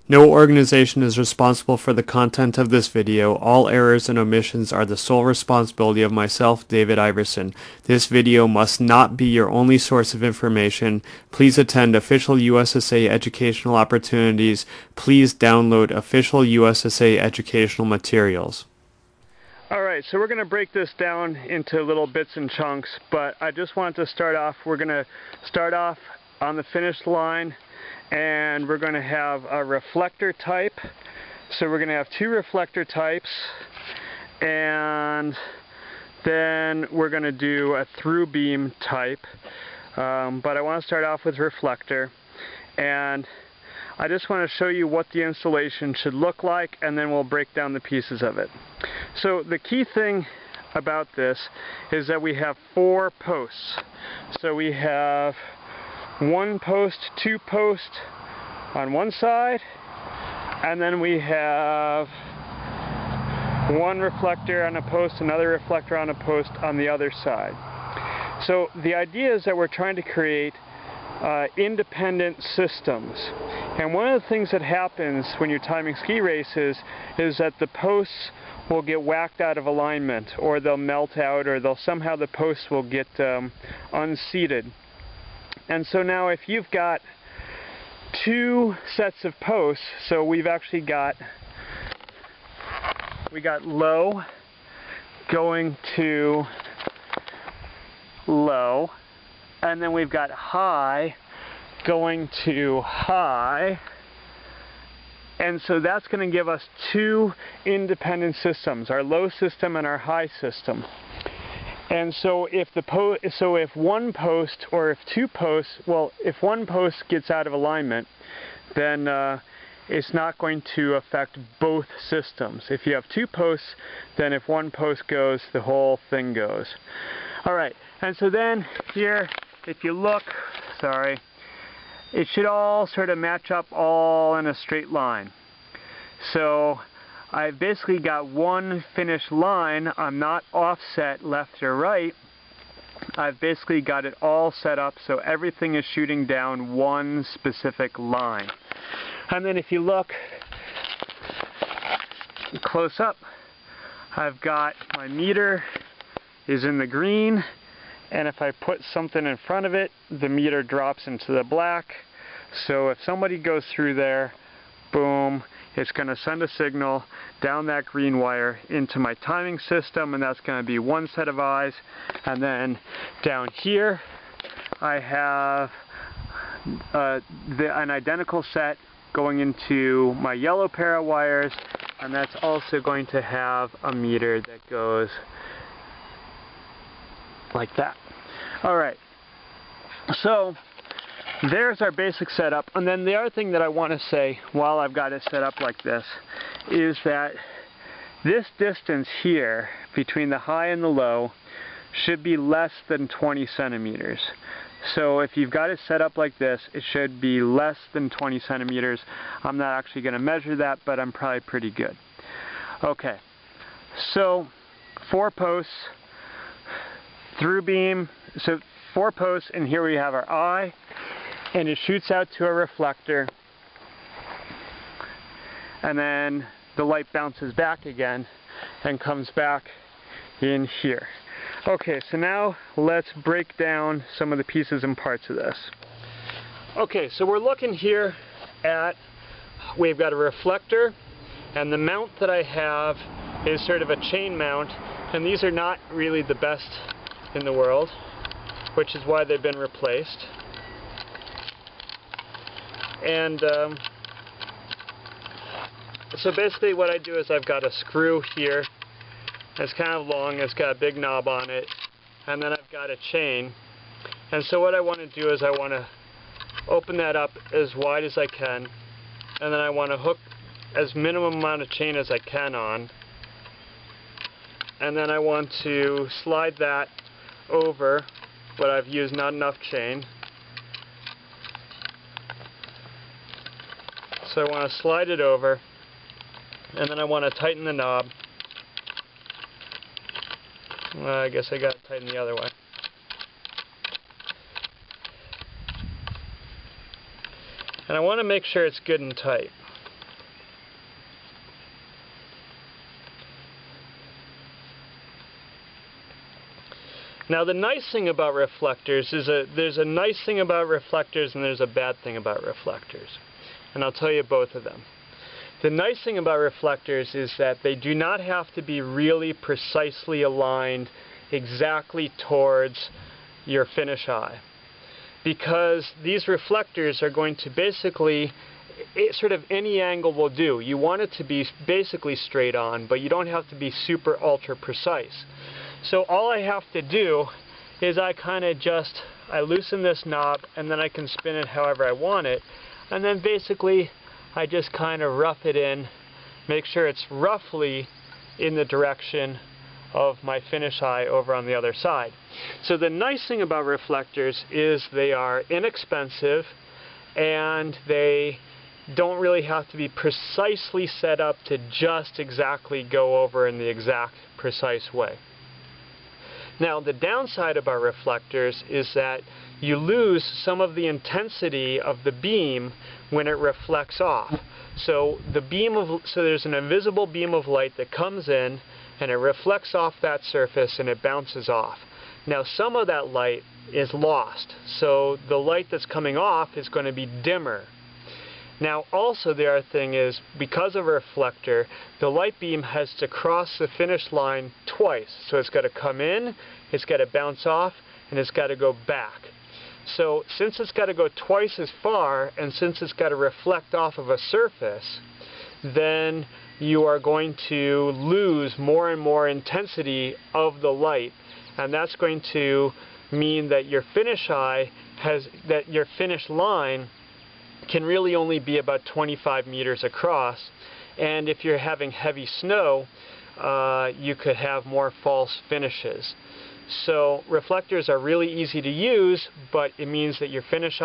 No organization is responsible for the content of this video. All errors and omissions are the sole responsibility of myself, David Iverson. This video must not be your only source of information. Please attend official USSA educational opportunities. Please download official USSA educational materials. Alright, so we're going to break this down into little bits and chunks, but I just wanted to start off. We're going to start off on the finish line, and we're going to have a reflector type. So we're going to have two reflector types, and then we're going to do a Throughbeam type. But I want to start off with reflector, and I just want to show you what the installation should look like, and then we'll break down the pieces of it. So the key thing about this is that we have 4 posts. So we have 1 post, 2 posts on one side, and then we have 1 reflector on a post, another reflector on a post on the other side. So the idea is that we're trying to create independent systems. And one of the things that happens when you're timing ski races is that the posts will get whacked out of alignment, or they'll melt out, or somehow the posts will get unseated. And so now if you've got 2 sets of posts, so we've actually got low going to low, and then we've got high going to high, and so that's going to give us 2 independent systems, our low system and our high system. And so if if one post, or if 2 posts, well, if 1 post gets out of alignment, then it's not going to affect both systems. If you have 2 posts, then if 1 post goes, the whole thing goes. Alright, and so then here, if you look, sorry, it should all sort of match up all in a straight line. So I've basically got 1 finished line. I'm not offset left or right. I've basically got it all set up so everything is shooting down 1 specific line. And then if you look close up, I've got my meter is in the green, and if I put something in front of it, the meter drops into the black. So if somebody goes through there, boom, it's going to send a signal down that green wire into my timing system, and that's going to be 1 set of eyes. And then down here, I have an identical set going into my yellow pair of wires, and that's also going to have a meter that goes like that. Alright, so there's our basic setup. And then the other thing that I want to say while I've got it set up like this is that this distance here between the high and the low should be less than 20 centimeters. So if you've got it set up like this, it should be less than 20 centimeters. I'm not actually going to measure that, but I'm probably pretty good. Okay, so 4 posts, Throughbeam, so 4 posts, and here we have our eye, and it shoots out to a reflector, and then the light bounces back again and comes back in here. Okay, so now let's break down some of the pieces and parts of this. Okay, so we're looking here at, we've got a reflector, and the mount that I have is sort of a chain mount, and these are not really the best in the world, which is why they've been replaced. And so basically what I do is I've got a screw here. It's kind of long, it's got a big knob on it, and then I've got a chain. And so what I want to do is I want to open that up as wide as I can, and then I want to hook as minimum amount of chain as I can on, and then I want to slide that over, but I've used not enough chain. So I want to slide it over, and then I want to tighten the knob. I guess I got to tighten the other way. And I want to make sure it's good and tight. Now the nice thing about reflectors is there's a nice thing about reflectors and there's a bad thing about reflectors. And I'll tell you both of them. The nice thing about reflectors is that they do not have to be really precisely aligned exactly towards your finish eye, because these reflectors are going to basically, sort of any angle will do. You want it to be basically straight on, but you don't have to be super ultra precise. So all I have to do is I loosen this knob and then I can spin it however I want it, and then basically I just kind of rough it in, make sure it's roughly in the direction of my finish eye over on the other side. So the nice thing about reflectors is they are inexpensive and they don't really have to be precisely set up to just exactly go over in the exact precise way. Now the downside about reflectors is that you lose some of the intensity of the beam when it reflects off. So there's an invisible beam of light that comes in and it reflects off that surface and it bounces off. Now some of that light is lost, so the light that's coming off is going to be dimmer. Now also the other thing is, because of a reflector, the light beam has to cross the finish line twice. So it's got to come in, it's got to bounce off, and it's got to go back. So since it's got to go twice as far, and since it's got to reflect off of a surface, then you are going to lose more and more intensity of the light, and that's going to mean that your finish line can really only be about 25 meters across, and if you're having heavy snow, you could have more false finishes. So reflectors are really easy to use, but it means that your finish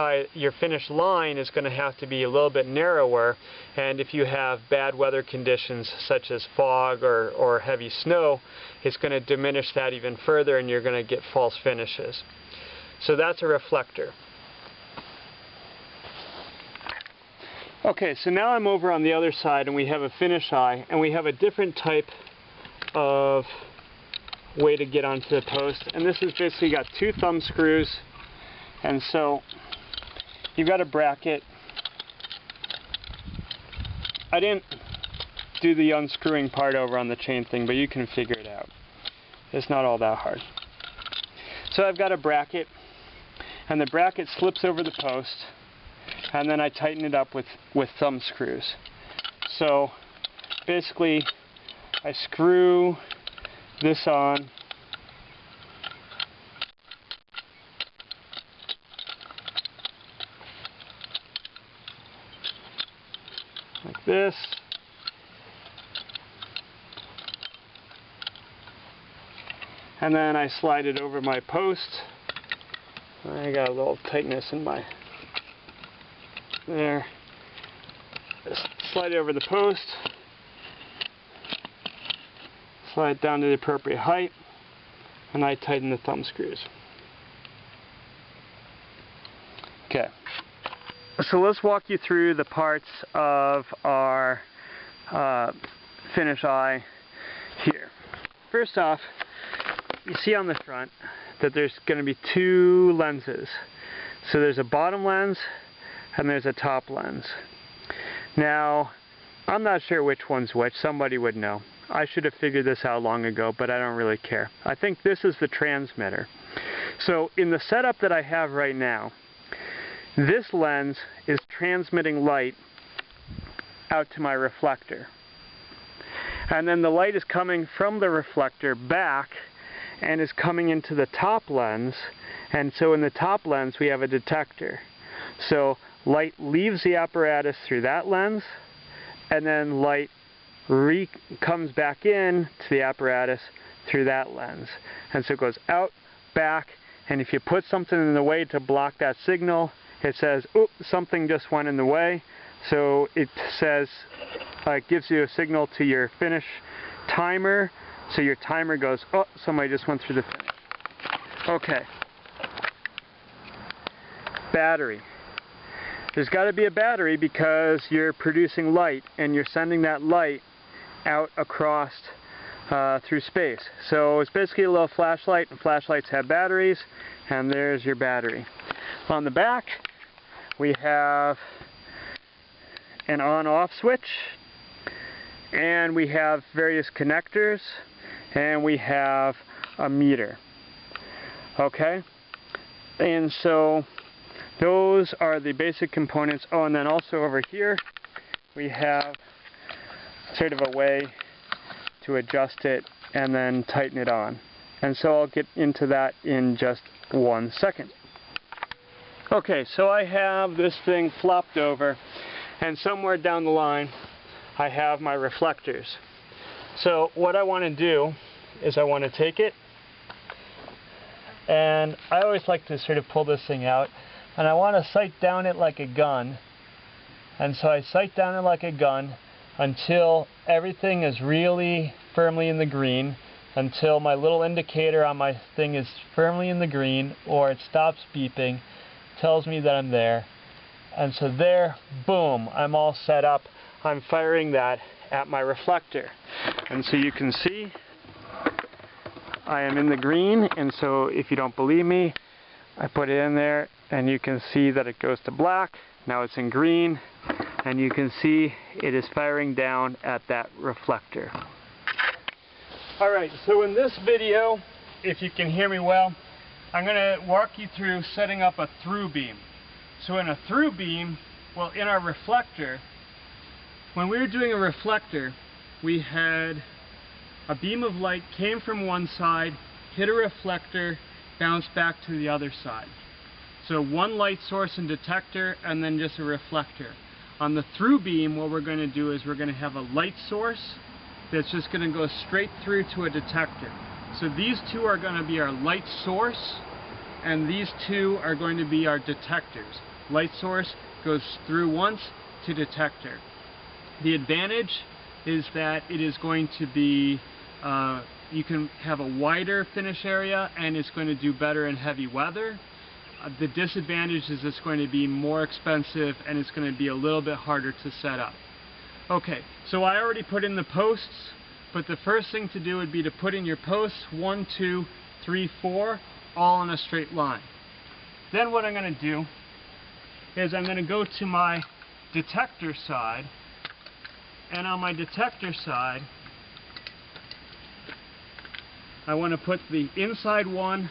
line is going to have to be a little bit narrower, and if you have bad weather conditions such as fog or heavy snow, it's going to diminish that even further and you're going to get false finishes. So that's a reflector. Okay, so now I'm over on the other side and we have a finish eye, and we have a different type of way to get onto the post, and this is basically got two thumb screws, and so you've got a bracket. I didn't do the unscrewing part over on the chain thing, but you can figure it out. It's not all that hard. So I've got a bracket, and the bracket slips over the post, and then I tighten it up with thumb screws. So basically I screw this on, like this, and then I slide it over my post. I got a little tightness in my there. Just slide it over the post, slide it down to the appropriate height, and I tighten the thumb screws. Okay, so let's walk you through the parts of our finish eye here. First off, you see on the front that there's going to be two lenses. So there's a bottom lens and there's a top lens. Now, I'm not sure which one's which. Somebody would know. I should have figured this out long ago, but I don't really care. I think this is the transmitter. So in the setup that I have right now, this lens is transmitting light out to my reflector. And then the light is coming from the reflector back and is coming into the top lens. And so in the top lens we have a detector. So light leaves the apparatus through that lens, and then light comes back in to the apparatus through that lens. And so it goes out, back, and if you put something in the way to block that signal, it says, "Oop, something just went in the way." So it says, it gives you a signal to your finish timer. So your timer goes, "Oh, somebody just went through the finish." Okay. Battery. There's got to be a battery because you're producing light and you're sending that light out across through space. So it's basically a little flashlight, and flashlights have batteries, and there's your battery. On the back we have an on-off switch, and we have various connectors, and we have a meter. Okay, and so those are the basic components. Oh, and then also over here we have sort of a way to adjust it and then tighten it on. And so I'll get into that in just 1 second. Okay, so I have this thing flopped over, and somewhere down the line I have my reflectors. So what I want to do is I want to take it, and I always like to sort of pull this thing out, and I want to sight down it like a gun. And so I sight down it like a gun until everything is really firmly in the green, until my little indicator on my thing is firmly in the green, or it stops beeping, tells me that I'm there. And so there, boom, I'm all set up. I'm firing that at my reflector. And so you can see I am in the green, and so if you don't believe me, I put it in there and you can see that it goes to black. Now it's in green, and you can see it is firing down at that reflector. Alright, so in this video, if you can hear me well, I'm going to walk you through setting up a Throughbeam. So in a Throughbeam, well, in our reflector, when we were doing a reflector, we had a beam of light came from one side, hit a reflector, bounced back to the other side. So one light source and detector, and then just a reflector. On the Throughbeam, what we're going to do is we're going to have a light source that's just going to go straight through to a detector. So these two are going to be our light source, and these two are going to be our detectors. Light source goes through once to detector. The advantage is that it is going to be, you can have a wider finish area, and it's going to do better in heavy weather. The disadvantage is it's going to be more expensive, and it's going to be a little bit harder to set up. Okay, so I already put in the posts, but the first thing to do would be to put in your posts 1, 2, 3, 4, all in a straight line. Then what I'm going to do is I'm going to go to my detector side, and on my detector side I want to put the inside one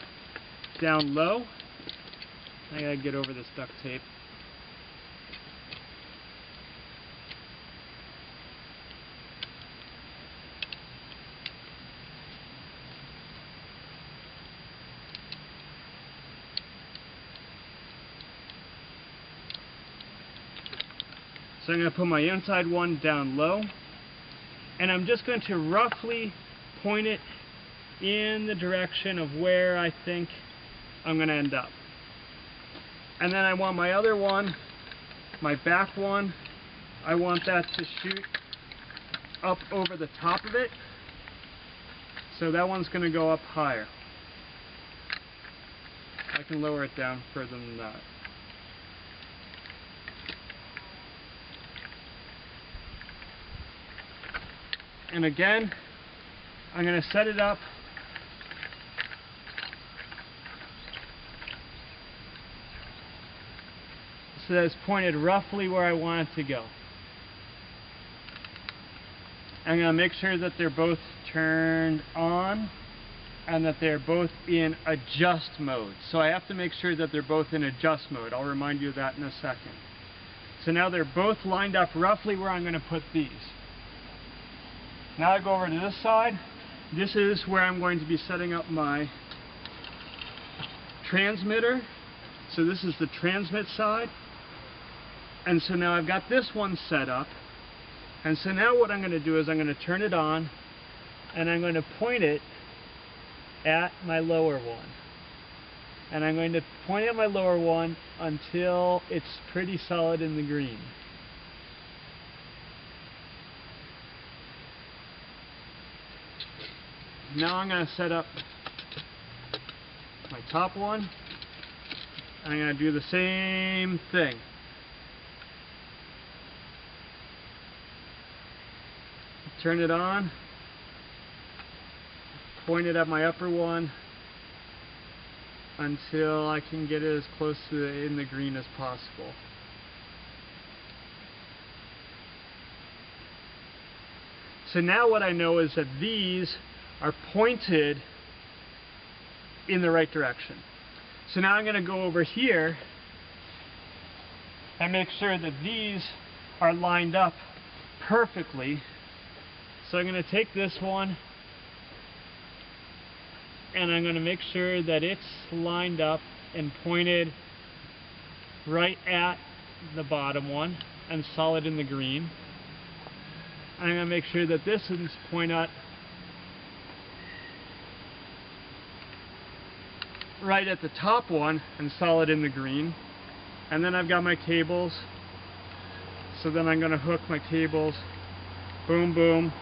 down low. I gotta get over this duct tape. So I'm going to put my inside one down low, and I'm just going to roughly point it in the direction of where I think I'm going to end up. And then I want my other one, my back one, I want that to shoot up over the top of it. So that one's going to go up higher. I can lower it down further than that. And again, I'm going to set it up so that it's pointed roughly where I want it to go. I'm going to make sure that they're both turned on and that they're both in adjust mode. So I have to make sure that they're both in adjust mode. I'll remind you of that in a second. So now they're both lined up roughly where I'm going to put these. Now I go over to this side. This is where I'm going to be setting up my transmitter. So this is the transmit side. And so now I've got this one set up. And so now what I'm going to do is I'm going to turn it on, and I'm going to point it at my lower one. And I'm going to point at my lower one until it's pretty solid in the green. Now I'm going to set up my top one. I'm going to do the same thing. Turn it on. point it at my upper one until I can get it as close to in the green as possible. So now what I know is that these are pointed in the right direction. So now I'm going to go over here and make sure that these are lined up perfectly. So I'm going to take this one and I'm going to make sure that it's lined up and pointed right at the bottom one and solid in the green. I'm going to make sure that this is pointed at right at the top one and solid in the green. And then I've got my cables, so then I'm going to hook my cables, boom boom,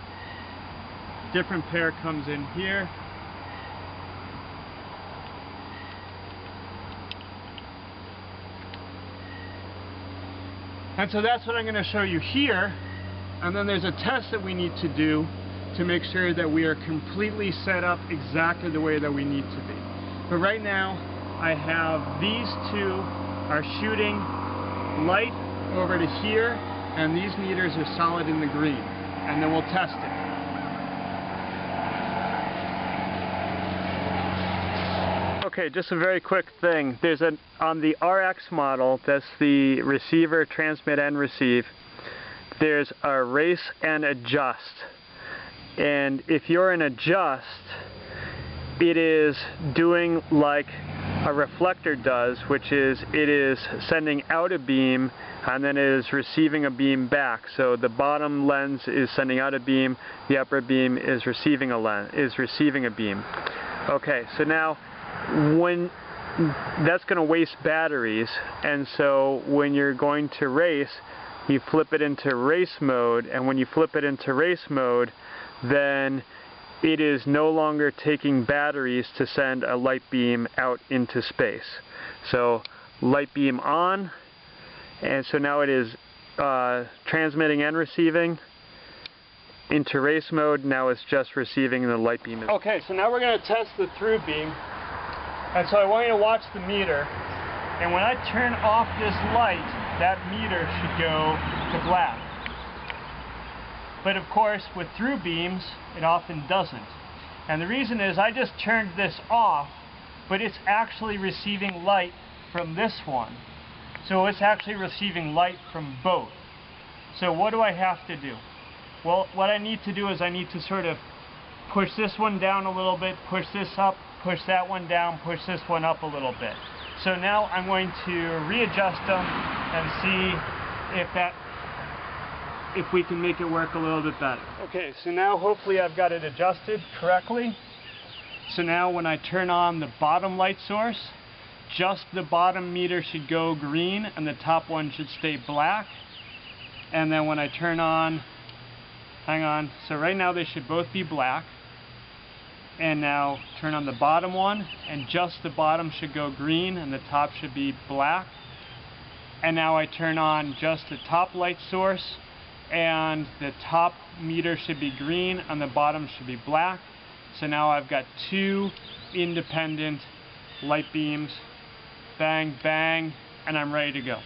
different pair comes in here, and so that's what I'm going to show you here. And then there's a test that we need to do to make sure that we are completely set up exactly the way that we need to be. But right now I have these two are shooting light over to here, and these meters are solid in the green, and then we'll test it. Okay, just a very quick thing. There's on the RX model, that's the receiver, transmit and receive, there's a race and adjust. And if you're in adjust, it is doing like a reflector does, which is it is sending out a beam and then it is receiving a beam back. So the bottom lens is sending out a beam, the upper beam is receiving a beam. Okay, so now when that's going to waste batteries, and so when you're going to race, you flip it into race mode, and when you flip it into race mode, then it is no longer taking batteries to send a light beam out into space. So light beam on, and so now it is transmitting and receiving into race mode. Now it's just receiving the light beam. Okay, so now we're going to test the Throughbeam, and so I want you to watch the meter, and when I turn off this light, that meter should go to black. But of course, with Throughbeams, it often doesn't. And the reason is I just turned this off, but it's actually receiving light from this one. So it's actually receiving light from both. So what do I have to do? Well, what I need to do is I need to sort of push this one down a little bit, push this up, push that one down, push this one up a little bit. So now I'm going to readjust them and see if we can make it work a little bit better. Okay, so now hopefully I've got it adjusted correctly. So now when I turn on the bottom light source, just the bottom meter should go green and the top one should stay black. And then when I turn on, hang on, so right now they should both be black. And now turn on the bottom one, and just the bottom should go green and the top should be black. And now I turn on just the top light source, and the top meter should be green and the bottom should be black. So now I've got two independent light beams. Bang, bang, and I'm ready to go.